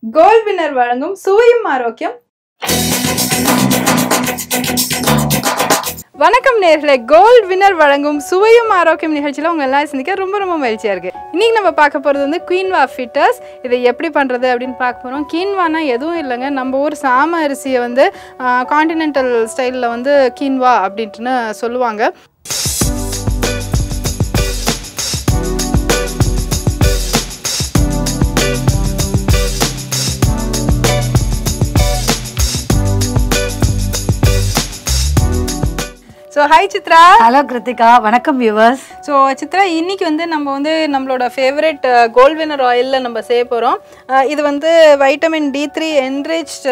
Gold winner வழங்கும் சுவையும் ஆரோக்கியம். வணக்கம் நேயர்களே, கோல்ட் வின்னர் வழங்கும் சுவையும் ஆரோக்கியம் நிகழ்ச்சியில் உங்கள் எல்லாரும் சந்திக்க ரொம்ப மகிழ்ச்சியாக இருக்குது. இன்றைக்கி நம்ம பார்க்க போகிறது வந்து குயின்வா ஃபிட்டர்ஸ். இதை எப்படி பண்ணுறது அப்படின்னு பார்க்க போகிறோம். கீன்வானா எதுவும் இல்லைங்க, நம்ம ஊர் சாம அரிசியை வந்து கான்டினென்டல் ஸ்டைலில் வந்து கீன்வா அப்படின்ட்டுன்னு சொல்லுவாங்க. So hi Chitra. Hello Kiruthiga, வணக்கம் வியூவர்ஸ். ஸோ சித்ரா, இன்னைக்கு வந்து நம்ம வந்து நம்மளோட ஃபேவரட் கோல்ட் வின்னர் ஆயிலில் நம்ம செய்ய போகிறோம். இது வந்து வைட்டமின் D3 என்ரிச்ட்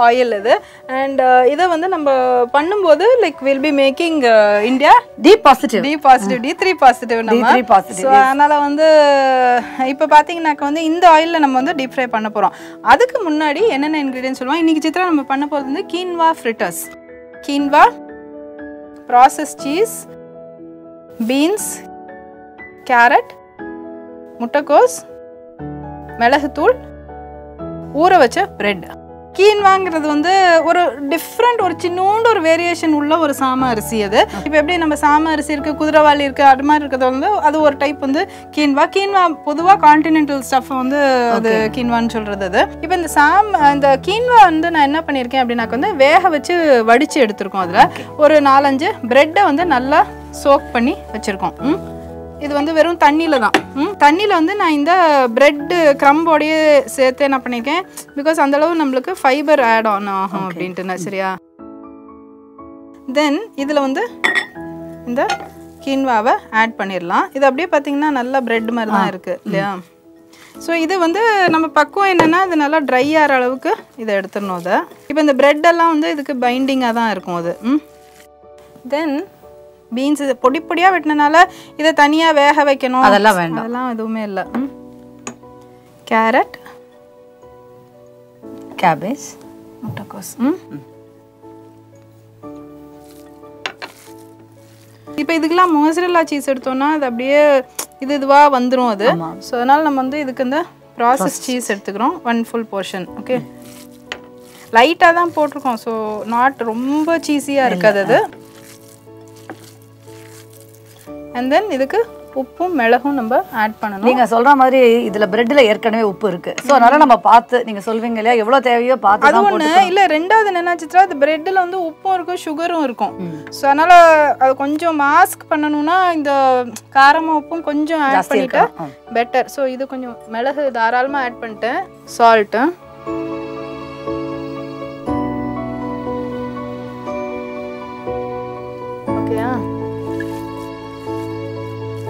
ஆயில் இது. அண்ட் இதை வந்து நம்ம பண்ணும்போது like will be making India D positive D3 positive நம்ம. ஸோ அதனால் வந்து இப்போ பார்த்தீங்கன்னாக்க வந்து இந்த ஆயிலில் நம்ம வந்து டீப் ஃப்ரை பண்ண போகிறோம். அதுக்கு முன்னாடி என்னென்ன இன்க்ரீடியன்ஸ் சொல்லுவோம். இன்றைக்கி சித்ரா நம்ம பண்ண போகிறது வந்து quinoa fritters. quinoa, processed cheese, beans, carrot, முட்டைக்கோஸ், மிளகுத்தூள், ஊற வச்ச பிரெட். கீன்வாங்கிறது வந்து ஒரு டிஃப்ரெண்ட், ஒரு சின்னோண்டு ஒரு வேரியேஷன் உள்ள ஒரு சாம அரிசி. அது இப்போ எப்படி நம்ம சாம அரிசி இருக்குது, குதிரைவாளி இருக்குது, அது மாதிரி இருக்கிறது வந்து அது ஒரு டைப் வந்து கீன்வா. பொதுவாக கான்டினென்டல் ஸ்டஃப் வந்து அது கீன்வான்னு சொல்கிறது. அது இப்போ இந்த கீன்வா வந்து நான் என்ன பண்ணியிருக்கேன் அப்படின்னாக்க வந்து வேக வச்சு வடித்து எடுத்துருக்கோம். அதில் ஒரு 4-5 பிரெட்டை வந்து நல்லா சோக் பண்ணி வச்சுருக்கோம். இது வந்து வெறும் தண்ணியில் தான். தண்ணியில் வந்து நான் இந்த பிரெட்டு க்ரம்போடையே சேர்த்து என்ன பண்ணியிருக்கேன், பிகாஸ் அந்தளவு நம்மளுக்கு ஃபைபர் ஆட் ஆன் ஆகும் அப்படின்ட்டு. சரியா? தென் இதில் வந்து இந்த கீன்வாவை ஆட் பண்ணிடலாம். இது அப்படியே பார்த்தீங்கன்னா நல்லா பிரெட் மாதிரி தான் இருக்குது இல்லையா? ஸோ இது வந்து நம்ம பக்குவம் என்னென்னா அது நல்லா ட்ரை ஆகிற அளவுக்கு இதை எடுத்துடணும். அதை இப்போ இந்த பிரெட்டெல்லாம் வந்து இதுக்கு பைண்டிங்காக தான் இருக்கும் அது. தென் பீன்ஸ் இது பொடியாக வெட்டினால இதை தனியாக வேக வைக்கணும், அதெல்லாம் வேண்டாம், அதெல்லாம் எதுவுமே இல்லை. கேரட், கேபேஜ், முட்டைக்கோஸ். இப்போ இதுக்கெல்லாம் மோசரல்லா சீஸ் எடுத்தோம்னா அது அப்படியே இதுவாக வந்துடும் அது. ஸோ அதனால் நம்ம வந்து இதுக்கு இந்த ப்ராசஸ் சீஸ் எடுத்துக்கிறோம், 1 full portion. ஓகே, லைட்டாக தான் போட்டிருக்கோம். ஸோ நாட் ரொம்ப சீஸியாக இருக்காது அது. அண்ட் தென் இதுக்கு உப்பும் மிளகும் நம்ம ஆட் பண்ணணும். நீங்கள் சொல்கிற மாதிரி இதில் பிரெட்டில் ஏற்கனவே உப்பு இருக்குது. ஸோ அதனால் நம்ம பார்த்து, நீங்கள் சொல்வீங்க இல்லையா, எவ்வளோ தேவையோ பார்த்து. அது ஒன்று இல்லை. ரெண்டாவது என்ன சித்ரா, அது பிரெட்டில் வந்து உப்பும் இருக்கும், சுகரும் இருக்கும். ஸோ அதனால் அது கொஞ்சம் மாஸ்க் பண்ணணும்னா இந்த காரமும் உப்பும் கொஞ்சம் ஆட் பண்ணிட்டா பெட்டர். ஸோ இது கொஞ்சம் மிளகு தாராளமாக ஆட் பண்ணிட்டேன். சால்ட்டு, ஓகேயா?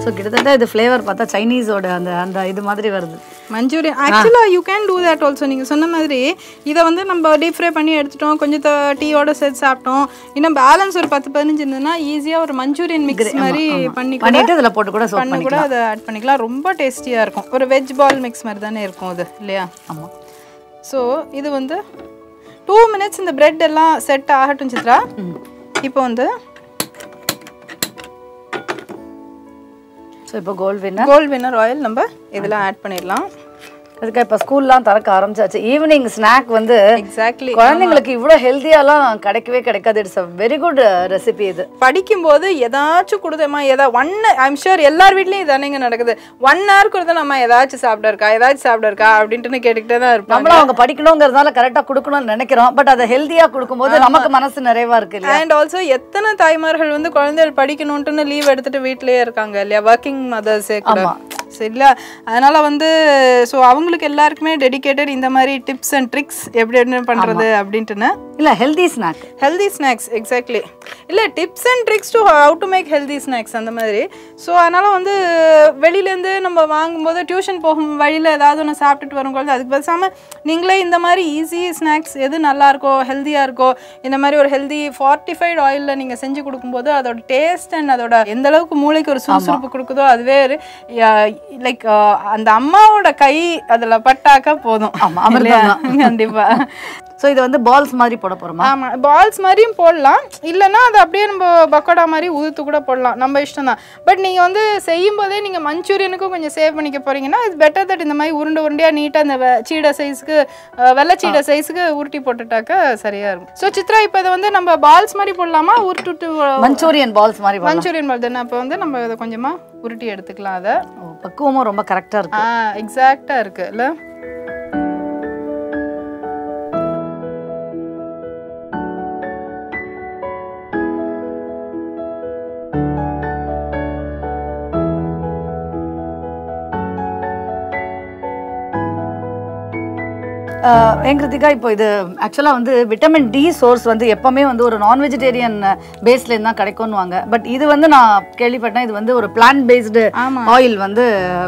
ஸோ கிட்டத்தட்ட இது ஃப்ளேவர் பார்த்தா சைனீஸோட அந்த இது மாதிரி வருது. மஞ்சூரியன் ஆக்சுவலாக you can do that also. நீங்கள் சொன்ன மாதிரி இதை வந்து நம்ம டீப் ஃப்ரை பண்ணி எடுத்துட்டோம், கொஞ்சம் டீயோட சேர்த்து சாப்பிட்டோம். இன்னும் பேலன்ஸ் ஒரு 10-15 இருந்ததுன்னா ஈஸியாக ஒரு மஞ்சூரியன் மிக்ஸ் மாதிரி பண்ணிட்டு இதில் போட்டு கூட அதை ஆட் பண்ணிக்கலாம். ரொம்ப டேஸ்டியாக இருக்கும். ஒரு வெஜ் பால் மிக்ஸ் மாதிரி தானே இருக்கும் அது இல்லையா? ஆமாம். ஸோ இது வந்து 2 minutes இந்த பிரெட் எல்லாம் செட் ஆகட்டும் சித்ரா. இப்போ வந்து ஸோ இப்போ கோல்ட் வின்னர் ஆயில் நம்ம இதில் ஆட் பண்ணிடலாம். அதுக்கு இப்போ ஸ்கூல்லாம் திறக்க ஆரம்பிச்சாச்சு. ஈவினிங் ஸ்நாக் வந்து எக்ஸாக்ட்லி குழந்தைங்களுக்கு இவ்வளோ ஹெல்த்தியாலாம் கிடைக்காது. It's a very good recipe. இது படிக்கும்போது ஏதாச்சும் கொடுத்தோமா, ஐம் ஷூர் எல்லார் வீட்லையும் இதானேங்க நடக்குது. 1 hour கொடுத்தா நம்ம ஏதாச்சும் சாப்பிட இருக்கா அப்படின்ட்டு கேட்டுக்கிட்டே தான் இருப்போம். நம்மளும் அவங்க படிக்கணுங்கிறதுனால கரெக்டாக கொடுக்கணும்னு நினைக்கிறோம். பட் அதை ஹெல்த்தியாக கொடுக்கும்போது நமக்கு மனசு நிறைவா இருக்கு இல்லையா? அண்ட் ஆல்சோ எத்தனை தாய்மார்கள் வந்து குழந்தைகள் படிக்கணும்ட்டுன்னு லீவ் எடுத்துட்டு வீட்லயே இருக்காங்க இல்லையா, ஒர்க்கிங் மதர்ஸே கூட. சரிங்களா? அதனால வந்து ஸோ அவங்களுக்கு எல்லாருக்குமே டெடிகேட்டட் இந்த மாதிரி டிப்ஸ் அண்ட் ட்ரிக்ஸ் எப்படி என்ன பண்ணுறது அப்படின்ட்டுன்னு. இல்லை, ஹெல்தி ஸ்நாக்ஸ் எக்ஸாக்ட்லி. இல்லை, tips and tricks to how to make healthy snacks அந்த மாதிரி. ஸோ அதனால் வந்து வெளியிலேருந்து நம்ம வாங்கும்போது டியூஷன் போகும் வழியில் ஏதாவது ஒன்று சாப்பிட்டுட்டு வரும் குழந்தை, அதுக்கு பேசாமல் நீங்களே இந்த மாதிரி ஈஸி ஸ்நாக்ஸ் எது நல்லாயிருக்கோ ஹெல்த்தியாக இருக்கோ இந்த மாதிரி ஒரு ஹெல்தி ஃபார்ட்டிஃபைட் ஆயிலில் நீங்கள் செஞ்சு கொடுக்கும்போது அதோட டேஸ்ட் அண்ட் அதோட எந்த அளவுக்கு மூளைக்கு ஒரு சுறுசுறுப்பு கொடுக்குதோ அதுவே லைக் அந்த அம்மாவோட கை அதில் பட்டாக்க போதும். கண்டிப்பாக. ஸோ இது வந்து பால்ஸ் மாதிரி போட போகிறோமா? ஆமாம், பால்ஸ் மாதிரியும் போடலாம், இல்லைன்னா அது அப்படியே நம்ம பக்கோடா மாதிரி உதுத்து கூட போடலாம், நம்ம இஷ்டம் தான். பட் நீங்கள் வந்து செய்யும் போதே நீங்கள் மஞ்சூரியனுக்கும் கொஞ்சம் சேவ் பண்ணிக்க போகிறீங்கன்னா இட்ஸ் பெட்டர் தட் இந்த மாதிரி உருண்டையாக நீட்டாக அந்த சீடை சைஸுக்கு வெள்ளை சீடை சைஸுக்கு உருட்டி போட்டுட்டாக்க சரியாக இருக்கும். ஸோ சித்ரா இப்போ இதை வந்து நம்ம பால்ஸ் மாதிரி போடலாமா, உருட்டு மஞ்சூரியன் பால்ஸ் மாதிரி? மஞ்சூரியன் பால் தானே. அப்போ வந்து நம்ம இதை கொஞ்சமாக உருட்டி எடுத்துக்கலாம். அதை பக்குவமும் ரொம்ப கரெக்டாக இருக்கு. எக்ஸாக்டாக இருக்குது இல்லை? கிருத்திகா, இப்போ இது ஆக்சுவலாக வந்து விட்டமின் டி சோர்ஸ் வந்து எப்பவுமே வந்து ஒரு நான் வெஜிடேரியன் பேஸ்லேருந்து தான் கிடைக்கும்னுவாங்க. பட் இது வந்து நான் கேள்விப்பட்டேன், இது வந்து ஒரு பிளான்ட் பேஸ்டு ஆயில் வந்து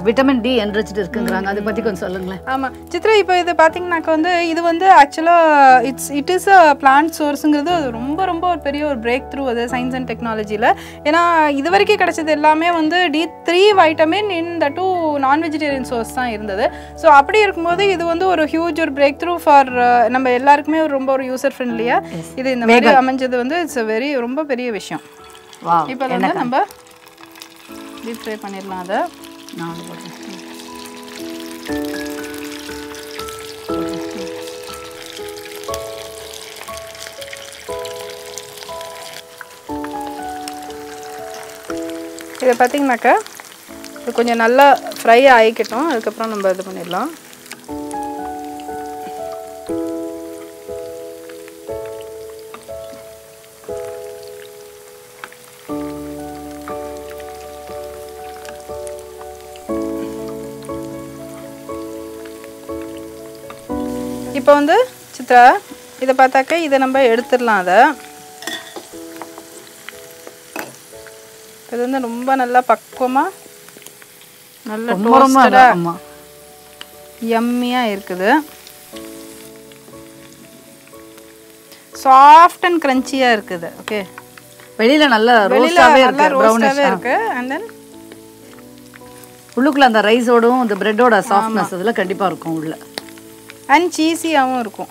விட்டமின் டி என்ரிச்டு இருக்குங்கிறாங்க. அதை பற்றி கொஞ்சம் சொல்லுங்களேன். ஆமாம் சித்ரா, இப்போ இது பார்த்தீங்கன்னாக்கா வந்து இது வந்து ஆக்சுவலாக இட் இஸ் அ பிளான்ட் சோர்ஸுங்கிறது ரொம்ப ரொம்ப ஒரு பெரிய ஒரு பிரேக் த்ரூ அது சயின்ஸ் அண்ட் டெக்னாலஜியில். ஏன்னா இது வரைக்கும் கிடைச்சது எல்லாமே வந்து D3 வைட்டமின் இன் த 2 நான் வெஜிடேரியன் சோர்ஸ் தான் இருந்தது. ஸோ அப்படி இருக்கும்போது இது வந்து ஒரு ஹியூஜ் ஒரு பிரேக் த்ரூ ஃபார் நம்ம எல்லாருக்குமே ரொம்ப ஒரு யூசர் ஃப்ரெண்ட்லியா இது இந்த மாதிரி அமைஞ்சது வந்து இட்ஸ் ரொம்ப பெரிய விஷயம். இப்போ வந்து நம்ம டீப் ஃப்ரை பண்ணிடலாம். அதை இதை பார்த்தீங்கன்னாக்கா இது கொஞ்சம் நல்லா ஃப்ரை ஆகிக்கட்டும், அதுக்கப்புறம் நம்ம இது பண்ணிடலாம். இப்போ வந்து சித்ரா இதை பார்த்தாக்க இதை நம்ம எடுத்துடலாம். அதை இது வந்து ரொம்ப நல்லா பக்குவமாக நல்ல டோஸ்டடாக யம்மியாக இருக்குது. சாஃப்ட் அண்ட் கிரன்ச்சியாக இருக்குது. ஓகே, வெளியில் நல்லா ரோஸ்டாகவே இருக்கு. அண்ட் தென் உள்ளுக்குள்ள அந்த ரைஸோடும் இந்த பிரெட்டோட சாஃப்ட்னஸ் அதில் கண்டிப்பாக இருக்கும் உள்ள. அண்ட் சீஸியாகவும் இருக்கும்.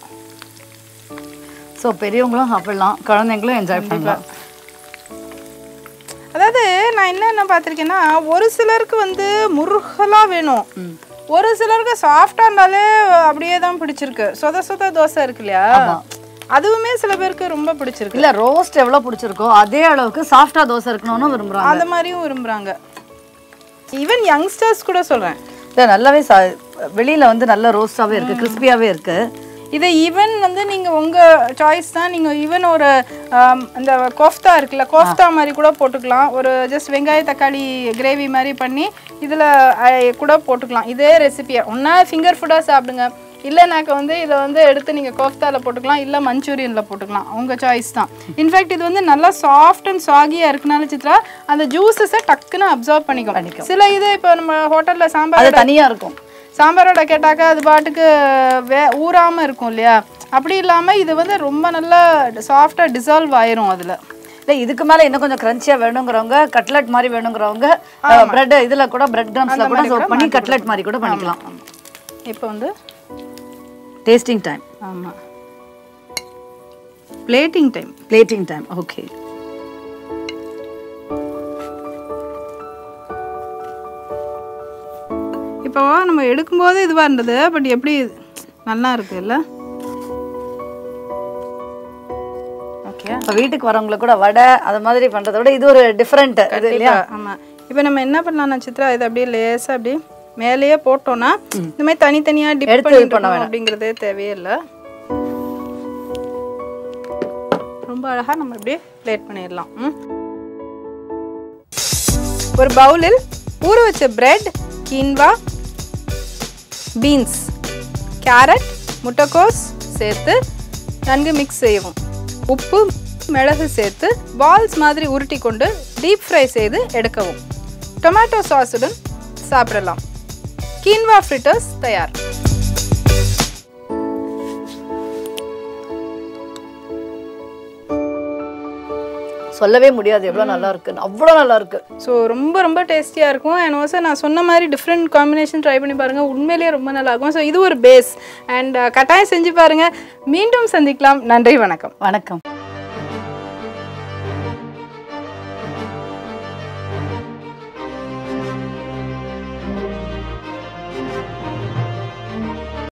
ஸோ பெரியவங்களும் சாப்பிடலாம், குழந்தைங்களும் என்ஜாய் பண்ணலாம். அதாவது நான் என்ன பார்த்துருக்கேன்னா ஒரு சிலருக்கு வந்து முருகலாக வேணும், ஒரு சிலருக்கு சாஃப்டாக இருந்தாலே அப்படியே தான் பிடிச்சிருக்கு. சொத தோசை இருக்கு இல்லையா, அதுவுமே சில பேருக்கு ரொம்ப பிடிச்சிருக்கு. இல்லை ரோஸ்ட் எவ்வளோ பிடிச்சிருக்கோ அதே அளவுக்கு சாஃப்டாக தோசை இருக்கணும்னு விரும்புகிறாங்க. அந்த மாதிரியும் விரும்புகிறாங்க. ஈவன் யங்ஸ்டர்ஸ் கூட சொல்கிறேன். இல்லை நல்லாவே வெளியில் வந்து நல்ல ரோஸ்டாகவே இருக்குது, கிறிஸ்பியாகவே இருக்குது. இதை ஈவன் வந்து நீங்கள் உங்கள் சாய்ஸ் தான். நீங்கள் ஈவன் ஒரு இந்த கோஃப்தா இருக்குல்ல, கோஃப்தா மாதிரி கூட போட்டுக்கலாம். ஒரு ஜஸ்ட் வெங்காய தக்காளி கிரேவி மாதிரி பண்ணி இதில் கூட போட்டுக்கலாம். இதே ரெசிபியை ஒன்றா ஃபிங்கர் ஃபுட்டாக சாப்பிடுங்க, இல்லைனாக்க வந்து இதை வந்து எடுத்து நீங்கள் கோஃப்தாவில் போட்டுக்கலாம், இல்லை மஞ்சூரியனில் போட்டுக்கலாம், உங்கள் சாய்ஸ் தான். இன்ஃபேக்ட் இது வந்து நல்லா சாஃப்ட் அண்ட் சாகியாக இருக்குனால சித்ரா அந்த ஜூஸஸை டக்குன்னு அப்சர்வ் பண்ணிக்கும். சில இது இப்போ நம்ம ஹோட்டலில் சாம்பார் தனியாக இருக்கும், சாம்பாரோட கேட்டாக்கா அது பாட்டுக்கு ஊறாமல் இருக்கும் இல்லையா, அப்படி இல்லாமல் இது வந்து ரொம்ப நல்லா சாஃப்டாக டிசால்வ் ஆயிரும் அதில். இல்லை இதுக்கு மேலே இன்னும் கொஞ்சம் க்ரன்ச்சியாக வேணுங்கிறவங்க, கட்லெட் மாதிரி வேணுங்கிறவங்க பிரெட் இதில் கூட பிரெட் க்ரம்ஸில் கூட சோப் பண்ணி கட்லெட் மாதிரி கூட பண்ணிக்கலாம். இப்போ வந்து டேஸ்டிங் டைம். ஆமாம், பிளேட்டிங் டைம். ஓகே, இப்போ நம்ம எடுக்கும்போது இதுவாக இருந்தது, பட் எப்படி நல்லா இருக்கு இல்லை? ஓகே, இப்போ வீட்டுக்கு வரவங்களை கூட வடை அது மாதிரி பண்ணுறத விட இது ஒரு டிஃப்ரெண்ட் இது இல்லையா? ஆமாம். இப்போ நம்ம என்ன பண்ணலாம்னா சித்ரா, இது அப்படியே லேசாக அப்படி மேலேயே போட்டோன்னா இந்த மாதிரி தனித்தனியாக டிப் பண்ணணும் அப்படிங்கிறதே தேவையே இல்லை. ரொம்ப அழகாக நம்ம அப்படியே பிளேட் பண்ணிடலாம். ஒரு பவுலில் ஊற வச்ச பிரெட், கீன்வா, பீன்ஸ், கேரட், முட்டைக்கோஸ் சேர்த்து நன்கு மிக்ஸ் செய்யவும். உப்பு, மிளகு சேர்த்து பால்ஸ் மாதிரி உருட்டி கொண்டு டீப் ஃப்ரை செய்து எடுக்கவும். டொமேட்டோ சாஸுடன் சாப்பிடலாம். quinoa fritters தயார். சொல்லவே முடியாது எவ்வளோ நல்லா இருக்குன்னு, அவ்வளோ நல்லா இருக்கு. ஸோ ரொம்ப ரொம்ப டேஸ்டியாக இருக்கும். அண்ட் ஆல்சோ நான் சொன்ன மாதிரி டிஃப்ரெண்ட் காம்பினேஷன் ட்ரை பண்ணி பாருங்கள், உண்மையிலேயே ரொம்ப நல்லா இருக்கும். ஸோ இது ஒரு பேஸ் அண்ட் கட்டாயம் செஞ்சு பாருங்கள். மீண்டும் சந்திக்கலாம். நன்றி, வணக்கம். வணக்கம்.